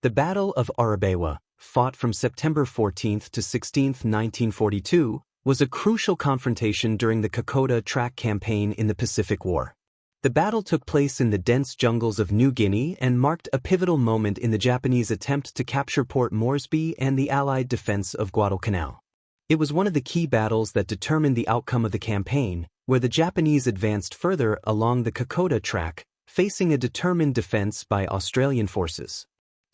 The Battle of Ioribaiwa, fought from September 14 to 16, 1942, was a crucial confrontation during the Kokoda Track Campaign in the Pacific War. The battle took place in the dense jungles of New Guinea and marked a pivotal moment in the Japanese attempt to capture Port Moresby and the Allied defense of Guadalcanal. It was one of the key battles that determined the outcome of the campaign, where the Japanese advanced further along the Kokoda Track, facing a determined defense by Australian forces.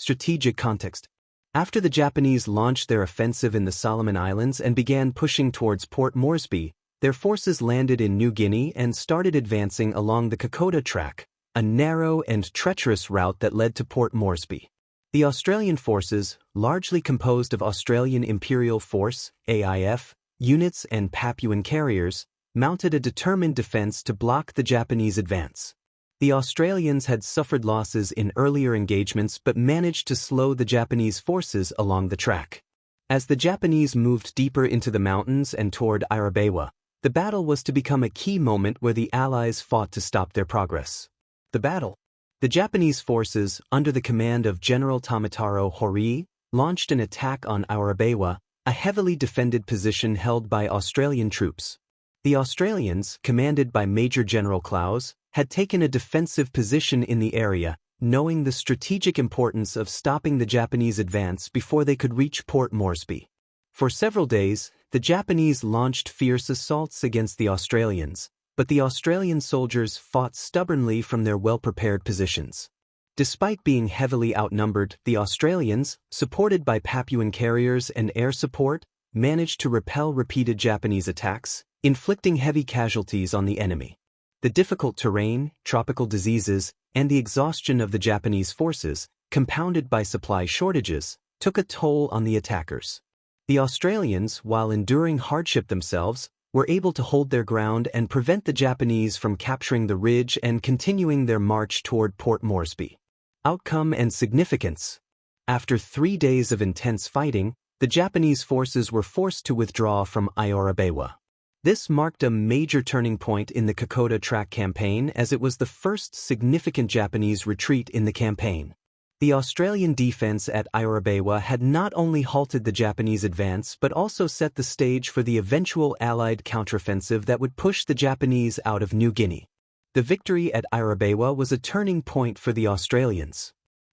Strategic context. After the Japanese launched their offensive in the Solomon Islands and began pushing towards Port Moresby, their forces landed in New Guinea and started advancing along the Kokoda Track, a narrow and treacherous route that led to Port Moresby. The Australian forces, largely composed of Australian Imperial Force (AIF) units and Papuan carriers, mounted a determined defense to block the Japanese advance. The Australians had suffered losses in earlier engagements but managed to slow the Japanese forces along the track. As the Japanese moved deeper into the mountains and toward Ioribaiwa, the battle was to become a key moment where the Allies fought to stop their progress. The battle. The Japanese forces, under the command of General Tomitaro Horii, launched an attack on Ioribaiwa, a heavily defended position held by Australian troops. The Australians, commanded by Major General Clowes, had taken a defensive position in the area, knowing the strategic importance of stopping the Japanese advance before they could reach Port Moresby. For several days, the Japanese launched fierce assaults against the Australians, but the Australian soldiers fought stubbornly from their well-prepared positions. Despite being heavily outnumbered, the Australians, supported by Papuan carriers and air support, managed to repel repeated Japanese attacks, inflicting heavy casualties on the enemy. The difficult terrain, tropical diseases, and the exhaustion of the Japanese forces, compounded by supply shortages, took a toll on the attackers. The Australians, while enduring hardship themselves, were able to hold their ground and prevent the Japanese from capturing the ridge and continuing their march toward Port Moresby. Outcome and significance. After 3 days of intense fighting, the Japanese forces were forced to withdraw from Ioribaiwa. This marked a major turning point in the Kokoda Track Campaign as it was the first significant Japanese retreat in the campaign. The Australian defense at Ioribaiwa had not only halted the Japanese advance but also set the stage for the eventual Allied counteroffensive that would push the Japanese out of New Guinea. The victory at Ioribaiwa was a turning point for the Australians.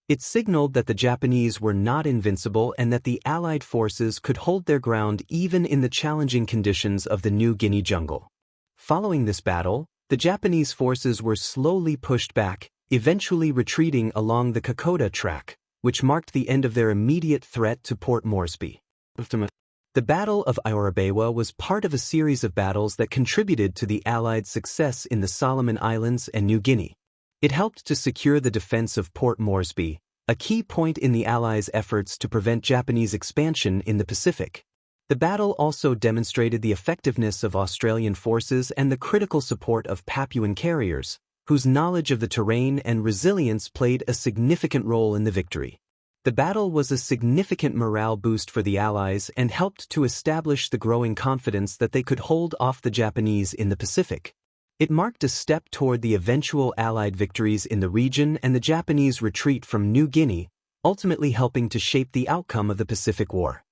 It signaled that the Japanese were not invincible and that the Allied forces could hold their ground even in the challenging conditions of the New Guinea jungle. Following this battle, the Japanese forces were slowly pushed back, eventually retreating along the Kokoda Track, which marked the end of their immediate threat to Port Moresby. The Battle of Ioribaiwa was part of a series of battles that contributed to the Allied success in the Solomon Islands and New Guinea. It helped to secure the defense of Port Moresby, a key point in the Allies' efforts to prevent Japanese expansion in the Pacific. The battle also demonstrated the effectiveness of Australian forces and the critical support of Papuan carriers, whose knowledge of the terrain and resilience played a significant role in the victory. The battle was a significant morale boost for the Allies and helped to establish the growing confidence that they could hold off the Japanese in the Pacific. It marked a step toward the eventual Allied victories in the region and the Japanese retreat from New Guinea, ultimately helping to shape the outcome of the Pacific War.